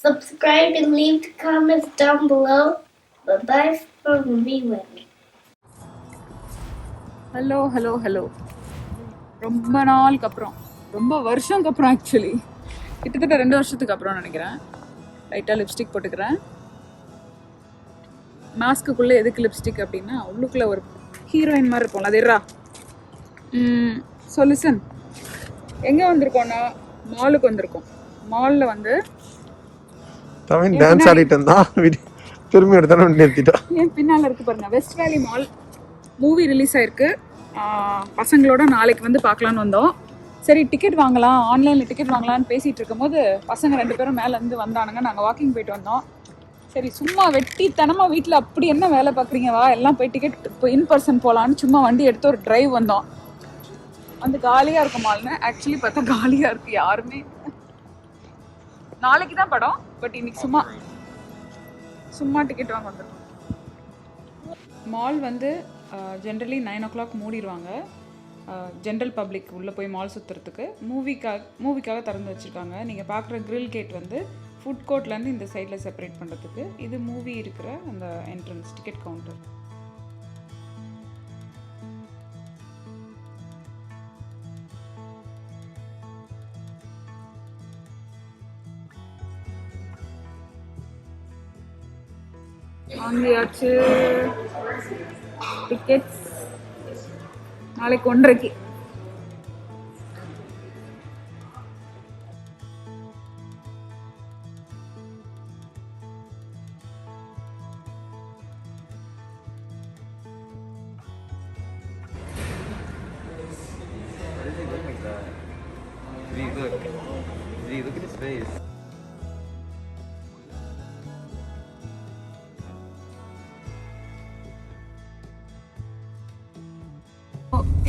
Subscribe and leave the comments down below. Bye-bye from me. Hello ரொம்ப நாளுக்கு அப்புறம், ரொம்ப வருஷம்க்கு அப்புறம், ஆக்சுவலி கிட்டத்தட்ட 2 வருஷத்துக்கு அப்புறம் நினைக்கிறேன். லைட்டாக லிப்ஸ்டிக் போட்டுக்கிறேன். மாஸ்க்குள்ளே எதுக்கு லிப்ஸ்டிக் அப்படின்னா, உள்ளுக்குள்ளே ஒரு ஹீரோயின் மாதிரி இருப்போம்ல, அது எறா. லிசன், எங்கே வந்திருக்கோன்னா மாலுக்கு வந்திருக்கோம். மாலில் வந்து டான்ஸ் ஆடிட்டு இருந்தா திரும்பி எடுத்தானே நிறுத்திட்டோம். என் பின்னால் இருக்கு பாருங்க, வெஸ்ட் வேலி மால். மூவி ரிலீஸ் ஆயிருக்கு. பசங்களோட நாளைக்கு வந்து பார்க்கலான்னு வந்தோம். சரி டிக்கெட் வாங்கலாம், ஆன்லைனில் டிக்கெட் வாங்கலான்னு பேசிகிட்டு இருக்கும்போது பசங்க 2 பேரும் மேலேருந்து வந்தானுங்க. நாங்கள் வாக்கிங் போயிட்டு வந்தோம். சரி சும்மா வெட்டித்தனமாக வீட்டில் அப்படி என்ன வேலை பார்க்குறீங்க, வா எல்லாம் போய் டிக்கெட் இப்போ இன் பர்சன் போகலான்னு சும்மா வண்டி எடுத்து ஒரு டிரைவ் வந்தோம். வந்து காலியாக இருக்கும் மால்னு. ஆக்சுவலி பார்த்தா காலியாக இருக்குது, யாருமே. நாளைக்கு தான் படம், பட் இன்னைக்கு சும்மா டிக்கெட் வாங்க வந்துடும். மால் வந்து ஜென்ரலி 9 o'clock மூடிடுவாங்க. ஜென்ரல் பப்ளிக் உள்ளே போய் மால் சுற்றுறதுக்கு. மூவிக்காக திறந்து வச்சுருக்காங்க. நீங்கள் பார்க்குற கிரில் கேட் வந்து ஃபுட் கோர்ட்லேருந்து இந்த சைடில் செப்பரேட் பண்ணுறதுக்கு. இது மூவி இருக்கிற அந்த என்ட்ரன்ஸ் டிக்கெட் கவுண்டர். வாங்கியாச்சு டிக்கெட்ஸ். நாளைக்கு 1:30. Look at his face.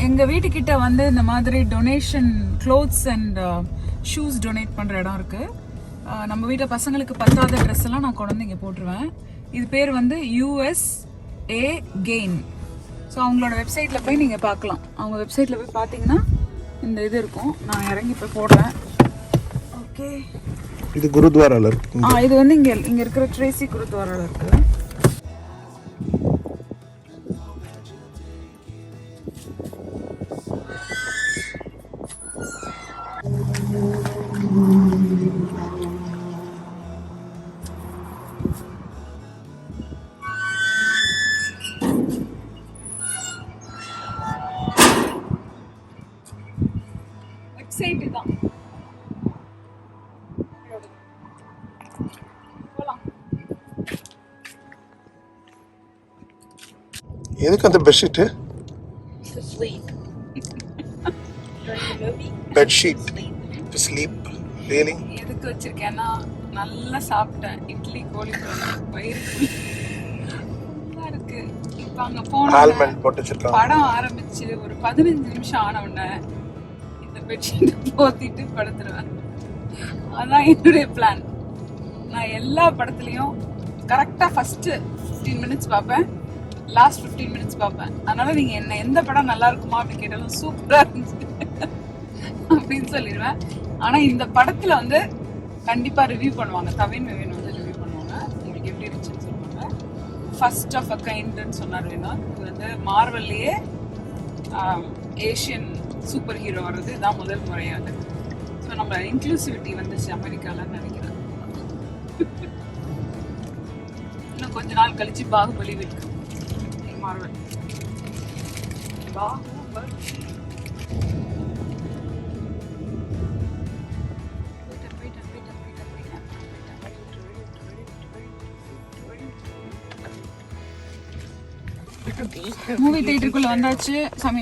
எங்கள் வீட்டுக்கிட்ட வந்து இந்த மாதிரி donation clothes and shoes donate பண்ணுற இடம் இருக்குது. நம்ம வீட்டில் பசங்களுக்கு பத்தாத ட்ரெஸ் எல்லாம் நான் கொண்டு வந்து இங்கே போட்டுருவேன். இது பேர் வந்து USA Gain. ஸோ அவங்களோட வெப்சைட்டில் போய் நீங்கள் பார்க்கலாம். அவங்க வெப்சைட்டில் போய் பார்த்தீங்கன்னா இந்த இது இருக்கும். நான் இறங்கி போய் போடுறேன். ஓகே, இது குருத்வாரால இருக்கு. இது வந்து இங்கே இருக்கிற ட்ரேசி குருத்வாரால இருக்குது. எதுக்கு அந்த bedsheet? Bedsheet to sleep. Really எதுக்கு வச்சிருக்கேன்னா, நல்லா சாப்பிட்டேன் இட்லி கோழி வயிறு இருக்கு. இப்போ அங்கே போனோம், படம் ஆரம்பிச்சு ஒரு 15 நிமிஷம் ஆன உடனே இந்த பெட்ஷீட் போத்திட்டு படுத்துருவேன். அதான் என்னுடைய பிளான். நான் எல்லா படத்துலையும் கரெக்டாக ஃபஸ்ட்டு 15 minutes பார்ப்பேன், லாஸ்ட் 15 minutes பார்ப்பேன். அதனால நீங்கள் என்ன எந்த படம் நல்லா இருக்குமா அப்படின்னு கேட்டாலும் சூப்பராக இருந்துச்சு அப்படின்னு சொல்லிடுவேன். ஆனால் இந்த படத்தில் வந்து கண்டிப்பாக ரிவ்யூ பண்ணுவாங்க. தவின் வேணும் வந்து ரிவ்யூ பண்ணுவாங்க. உங்களுக்கு எப்படி இருந்துச்சுன்னு சொல்லுவாங்க. ஃபர்ஸ்ட் ஆஃப் அ கைண்டுன்னு சொன்னார் வேணும். இது வந்து மார்வல்லையே ஏஷியன் சூப்பர் ஹீரோ வர்றது இதான் முதல் முறையாது. ஸோ நம்ம இன்க்ளூசிவிட்டி வந்துச்சு அமெரிக்காலன்னு நினைக்கிறேன். இன்னும் கொஞ்ச நாள் கழிச்சு பாகுபலி இருக்கு. மார்வல் பாகுபலி. மூவி தியேட்டருக்குள்ள வந்தாச்சு.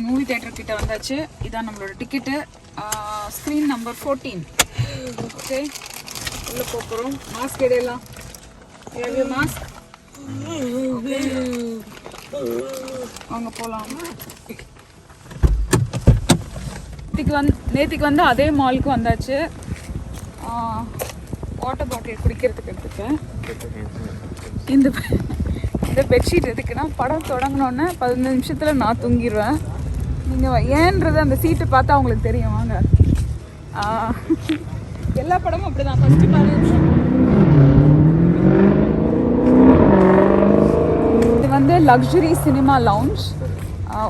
மூவி தியேட்டர் கிட்ட வந்தாச்சு. இதான் நம்மளோட டிக்கெட்டு. Screen number 14. ஓகே, உள்ள போகிறோம். மாஸ்க் இடையலாம். மாஸ்க் வாங்க போகலாம். நேற்றுக்கு வந்து அதே மாலுக்கு வந்தாச்சு. வாட்டர் பாட்டில் குடிக்கிறதுக்கு எடுத்துக்கேன். இந்த பெட்ஷீட் எதுக்குன்னா, படம் தொடங்கினோன்னே 15 நிமிஷத்தில் நான் தூங்கிடுவேன். நீங்கள் ஏன்றது அந்த சீட்டை பார்த்தா அவங்களுக்கு தெரியும். வாங்க, எல்லா படமும் அப்படி தான். ஃபஸ்ட்டு 15 நிமிஷம் வந்து லக்ஸுரி சினிமா லவுஞ்ச்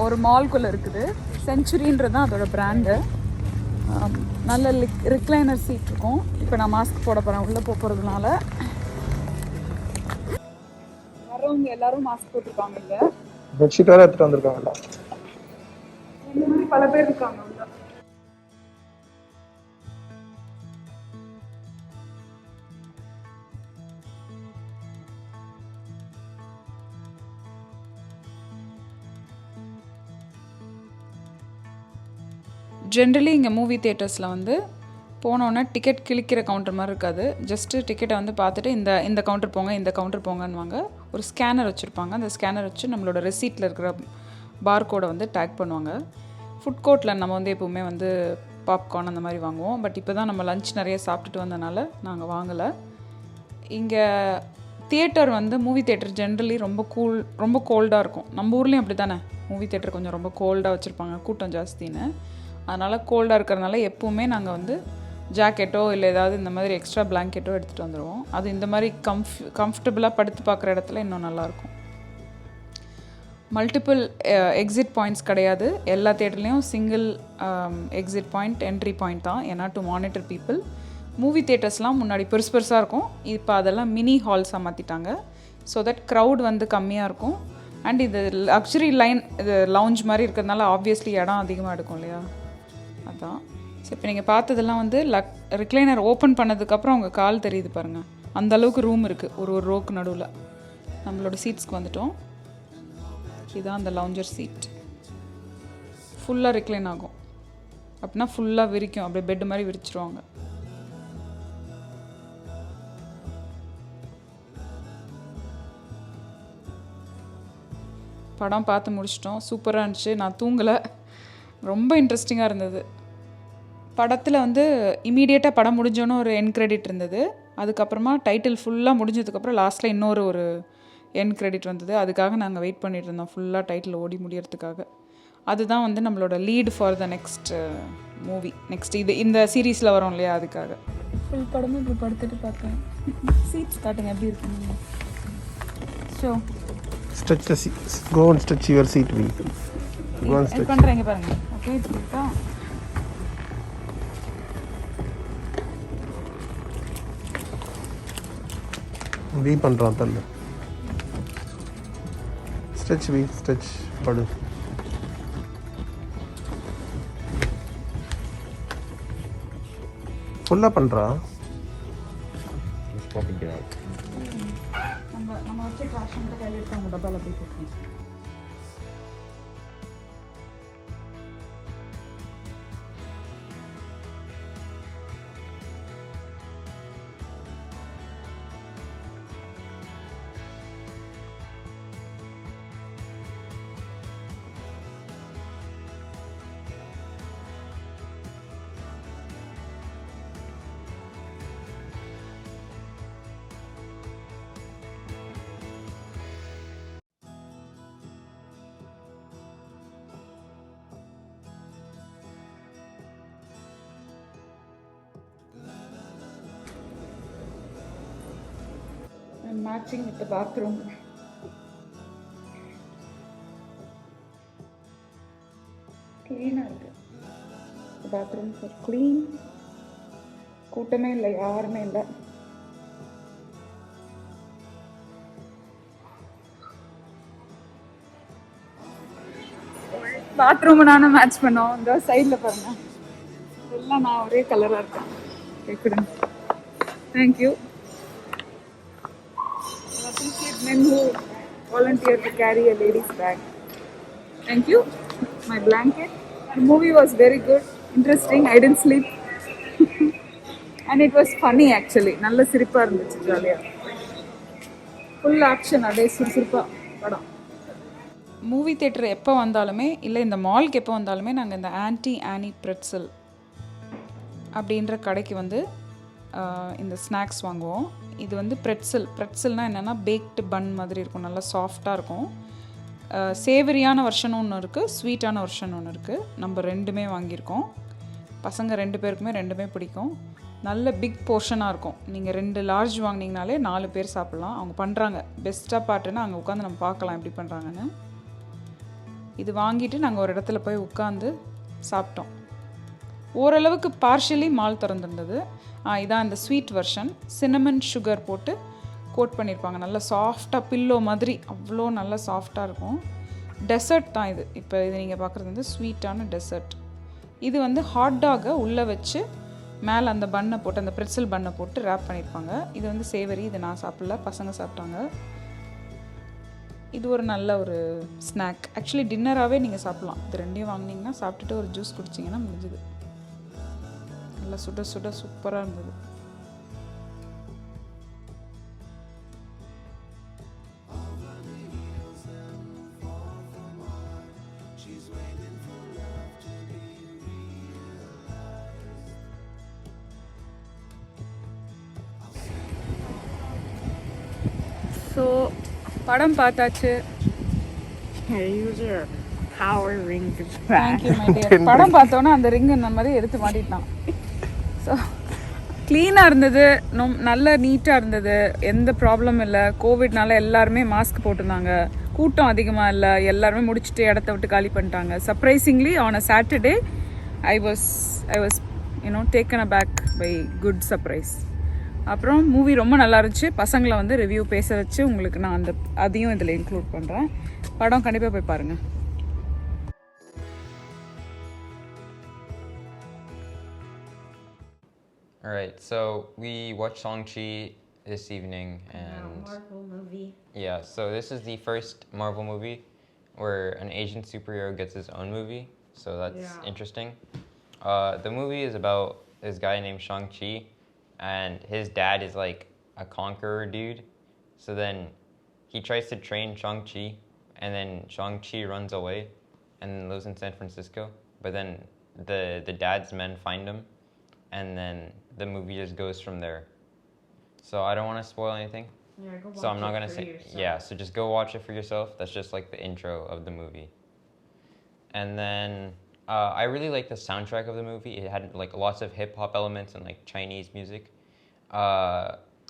ஒரு மால்குள்ளே இருக்குது. செஞ்சுரின்றது தான் அதோட பிராண்டு. நல்ல ரிக்ளைனர் சீட் இருக்கும். இப்போ நான் மாஸ்க் போட போகிறேன் உள்ளே போகிறதுனால. வரவங்க எல்லாரும் மாஸ்க் போட்டிருக்காங்க. இல்லை பெட்ஷீட் வேறு எடுத்துகிட்டு வந்திருக்காங்கல்ல, இந்த மாதிரி பல பேர் இருக்காங்க உள்ள. ஜென்ரலி இங்கே மூவி தியேட்டர்ஸில் வந்து போனோன்னே டிக்கெட் கிழிக்கிற கவுண்டர் மாதிரி இருக்காது. ஜஸ்ட்டு டிக்கெட்டை வந்து பார்த்துட்டு இந்த கவுண்டர் போங்க, இந்த கவுண்டர் போங்கன்னுவாங்க. ஒரு ஸ்கேனர் வச்சுருப்பாங்க. அந்த ஸ்கேனர் வச்சு நம்மளோட ரெசீட்டில் இருக்கிற பார்கோடை வந்து டேக் பண்ணுவாங்க. ஃபுட் கோர்ட்டில் நம்ம வந்து எப்போவுமே வந்து பாப்கார்ன் அந்த மாதிரி வாங்குவோம். பட் இப்போ தான் நம்ம லஞ்ச் நிறைய சாப்பிட்டுட்டு வந்தனால நாங்கள் வாங்கலை. இங்கே தியேட்டர் வந்து மூவி தியேட்டர் ஜென்ரலி ரொம்ப கோல்டாக இருக்கும். நம்ம ஊர்லேயும் அப்படி தானே, மூவி தியேட்டர் கொஞ்சம் ரொம்ப கோல்டாக வச்சுருப்பாங்க, கூட்டம் ஜாஸ்தின்னு. அதனால் கோல்டாக இருக்கிறதுனால எப்போவுமே நாங்கள் வந்து ஜாக்கெட்டோ இல்லை ஏதாவது இந்த மாதிரி எக்ஸ்ட்ரா பிளாங்கெட்டோ எடுத்துகிட்டு வந்துடுவோம். அது இந்த மாதிரி கம்ஃபர்டபுளாக படுத்து பார்க்குற இடத்துல இன்னும் நல்லாயிருக்கும். மல்டிபிள் எக்ஸிட் பாயிண்ட்ஸ் கிடையாது. எல்லா தியேட்டர்லேயும் single exit point, entry point தான். ஏன்னா டு மானிட்டர் பீப்புள். மூவி தியேட்டர்ஸ்லாம் முன்னாடி பெருசாக இருக்கும். இப்போ அதெல்லாம் மினி ஹால்ஸாக மாற்றிட்டாங்க. ஸோ தட் க்ரௌட் வந்து கம்மியாக இருக்கும். அண்ட் இது லக்ஸுரி இது லவுஞ்ச் மாதிரி இருக்கிறதுனால ஆப்வியஸ்லி இடம் அதிகமாக எடுக்கும் இல்லையா, அதான். ஸோ இப்போ நீங்கள் பார்த்ததெல்லாம் வந்து ரிக்ளைனர் ஓப்பன் பண்ணதுக்கப்புறம் உங்கள் கால் தெரியுது பாருங்கள். அந்த அளவுக்கு ரூம் இருக்குது ஒரு ரோக்கு நடுவில். நம்மளோட சீட்ஸ்க்கு வந்துட்டோம். இதுதான் அந்த லவுஞ்சர் சீட். ஃபுல்லாக ரிக்ளைன் ஆகும். அப்படின்னா ஃபுல்லாக விரிக்கும், அப்படியே பெட் மாதிரி விரிச்சிருவாங்க. படம் பார்த்து முடிச்சிட்டோம். சூப்பராக இருந்துச்சு. நான் தூங்கலை, ரொம்ப இன்ட்ரெஸ்டிங்காக இருந்தது. படத்தில் வந்து இமீடியட்டாக படம் முடிஞ்சோன்னு ஒரு என் கிரெடிட் இருந்தது. அதுக்கப்புறமா டைட்டில் ஃபுல்லாக முடிஞ்சதுக்கப்புறம் லாஸ்ட்டில் இன்னொரு என் கிரெடிட் வந்தது. அதுக்காக நாங்கள் வெயிட் பண்ணிட்டு இருந்தோம், ஃபுல்லாக டைட்டில் ஓடி முடியறதுக்காக. அதுதான் வந்து நம்மளோட lead for the next movie. Next இந்த சீரீஸில் வரும் இல்லையா, அதுக்காக. ஃபுல் படமும் இப்படி படுத்துட்டு பார்த்தேன். சீட்ஸ் காட்டுங்க எப்படி இருக்குங்க. So stretch the seat. Go and stretch your seat. பண்ணுறேங்க பாருங்க. ஓகே, இருக்கா? வி பண்ணுறான் தள்ள. ஸ்ட்ரெச் வி, ஸ்ட்ரெச் படு. ஃபுல்லாக பண்ணுறா. நம்ம வச்சு ட்ராஷன் கையில் எடுத்து அவங்க டப்பாவில் போய் கொடுக்கணும். Matching with the bathroom. Clean-ஆ இருக்கு. The bathrooms are clean. கூட்டமே இல்லை, யாருமே இல்லை. பாத்ரூம் நானும் மேட்ச் பண்ணோம். இந்த சைடில் பாருங்க, எல்லாம் நான் ஒரே கலராக இருக்கேன். கேட்குறேன். Thank you. Men who volunteer to carry a lady's bag. Thank you. My blanket. The movie was very good, interesting. I didn't sleep. And it was funny actually. நல்ல சிரிப்பா இருந்துச்சு, ஜாலியா. ஃபுல் ஆக்ஷன், அதே சுறுசுறுப்பா படம். மூவி தியேட்டர் எப்போ வந்தாலுமே இல்லை இந்த மால்க்கு எப்போ வந்தாலுமே நாங்கள் இந்த ஆன்டி ஆனி பிரெட்சல் அப்படின்ற கடைக்கு வந்து இந்த ஸ்நாக்ஸ் வாங்குவோம். இது வந்து ப்ரெட்சல்னால் என்னென்னா பேக்டு பன் மாதிரி இருக்கும், நல்லா சாஃப்டாக இருக்கும். சேவரியான வெர்ஷன் ஒன்று இருக்குது, ஸ்வீட்டான வெர்ஷன் ஒன்று இருக்குது. நம்ம ரெண்டுமே வாங்கியிருக்கோம். பசங்க 2 பேருக்குமே ரெண்டுமே பிடிக்கும். நல்ல பிக் போர்ஷனாக இருக்கும். நீங்கள் 2 லார்ஜ் வாங்கினீங்கனாலே 4 பேர் சாப்பிட்லாம். அவங்க பண்ணுறாங்க பெஸ்ட்டாக பாட்டுன்னா அங்கே உட்காந்து நம்ம பார்க்கலாம் எப்படி பண்ணுறாங்கன்னு. இது வாங்கிட்டு நாங்கள் ஒரு இடத்துல போய் உட்காந்து சாப்பிட்டோம். ஓரளவுக்கு பார்ஷியலி மால் திறந்துருந்தது. இதான் இந்த ஸ்வீட் வெர்ஷன். சின்னமன் சுகர் போட்டு கோட் பண்ணியிருப்பாங்க. நல்லா சாஃப்டாக பில்லோ மாதிரி அவ்வளோ நல்லா சாஃப்டாக இருக்கும். டெசர்ட் தான் இது. இப்போ இது நீங்கள் பார்க்குறது வந்து ஸ்வீட்டான டெசர்ட். இது வந்து ஹாட் டாகை உள்ளே வச்சு மேலே அந்த பன்னை போட்டு அந்த பிரெட்சல் பன்னை போட்டு ரேப் பண்ணியிருப்பாங்க. இது வந்து சேவரி. இது நான் சாப்பிடல, பசங்க சாப்பிட்டாங்க. இது ஒரு நல்ல ஒரு ஸ்நாக். ஆக்சுவலி டின்னராகவே நீங்கள் சாப்பிட்லாம். இது ரெண்டையும் வாங்கினீங்கன்னா சாப்பிட்டுட்டு ஒரு ஜூஸ் குடிச்சிங்கன்னா முடிஞ்சுது. நல்லா சுட சுட சூப்பராக இருந்தது. ஸோ படம் பார்த்தாச்சு. Thank you my dear. படம் பார்த்தோன்னா அந்த ரிங் இந்த மாதிரி எடுத்து மாட்டிட்டான். ஸோ க்ளீனாக இருந்தது, நல்ல நீட்டாக இருந்தது, எந்த ப்ராப்ளமும் இல்லை. கோவிட்னால எல்லாருமே மாஸ்க் போட்டிருந்தாங்க, கூட்டம் அதிகமாக இல்லை, எல்லாருமே முடிச்சுட்டு இடத்த விட்டு காலி பண்ணிட்டாங்க. Surprisingly on a Saturday I was taken aback by good surprise. அப்புறம் மூவி ரொம்ப நல்லா இருந்துச்சு. பசங்களை வந்து ரிவ்யூ பேச வச்சு உங்களுக்கு நான் அதையும் இதில் இன்க்ளூட் பண்ணுறேன். படம் கண்டிப்பாக போய் பாருங்கள். Alright, so we watched Shang-Chi this evening, and Marvel movie. yeah, so this is the first Marvel movie where an Asian superhero gets his own movie, so that's interesting. The movie is about this guy named Shang-Chi, and his dad is like a conqueror dude. So then he tries to train Shang-Chi, and then Shang-Chi runs away and lives in San Francisco. But then the dad's men find him, and then the movie just goes from there. So I don't want to spoil anything. Yeah, go watch So I'm not gonna say yourself. yeah. So just go watch it for yourself. That's just like the intro of the movie. And then I really like the soundtrack of the movie. It had like lots of hip hop elements and like Chinese music,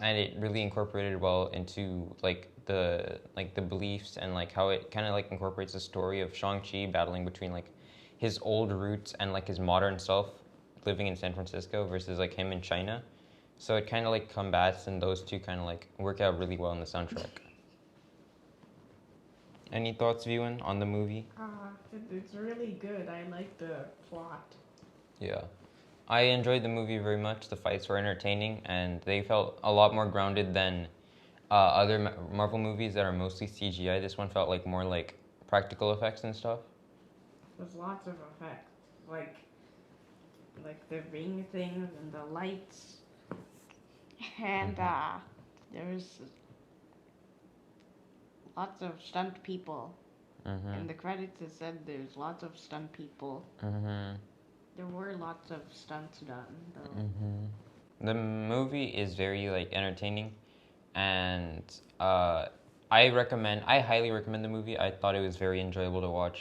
and it really incorporated well into like the beliefs and like how it kind of like incorporates the story of Shang-Chi battling between like his old roots and like his modern self living in San Francisco versus like him in China. So it kind of like combats, and those two kind of like work out really well in the soundtrack. Any thoughts, Viwan, on the movie? It's really good. I like the plot. Yeah. I enjoyed the movie very much. The fights were entertaining, and they felt a lot more grounded than other Marvel movies that are mostly CGI. This one felt like more like practical effects and stuff. There's lots of effects, like the ring things and the lights, and there's lots of stunt people. In the credits it said there's lots of stunt people. There were lots of stunts done, though. The movie is very like entertaining, and I highly recommend the movie. I thought it was very enjoyable to watch,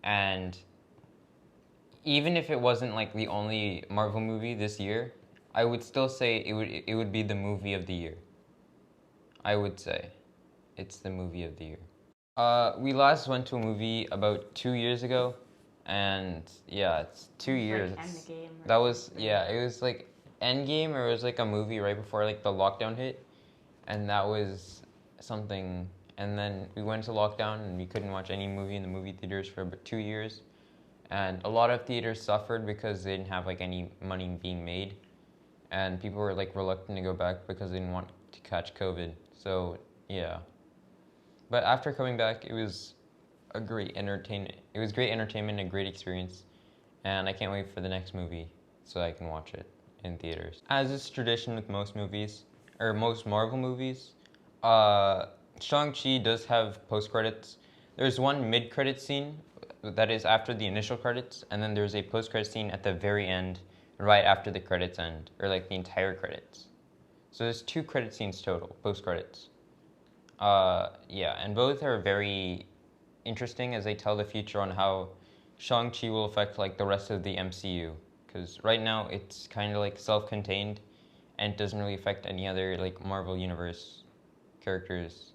and even if it wasn't like the only Marvel movie this year, I would still say it would be the movie of the year. I would say it's the movie of the year. We last went to a movie about 2 years ago, and yeah, it's 2 years. Like Endgame. That was it was like Endgame, or it was like a movie right before like the lockdown hit, and that was something. And then we went to lockdown, and we couldn't watch any movie in the movie theaters for about 2 years, and a lot of theaters suffered because they didn't have like any money being made, and people were like reluctant to go back because they didn't want to catch COVID. So yeah. But after coming back, it was great entertainment, a great experience, and I can't wait for the next movie so I can watch it in theaters. As is tradition with most movies, or most Marvel movies, Shang-Chi does have post-credits. There's one mid-credit scene that is after the initial credits, and then there's a post-credit scene at the very end, right after the credits end, or like the entire credits. So there's 2 credit scenes total, post-credits. And both are very interesting as they tell the future on how Shang-Chi will affect like the rest of the MCU, because right now it's kind of like self-contained and it doesn't really affect any other like Marvel Universe characters.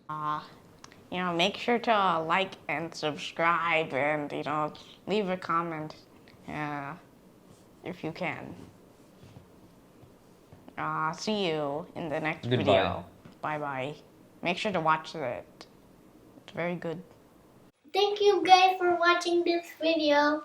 Make sure to like and subscribe and, leave a comment if you can. See you in the next Goodbye. video. Bye-bye. Make sure to watch it. It's very good. Thank you guys for watching this video.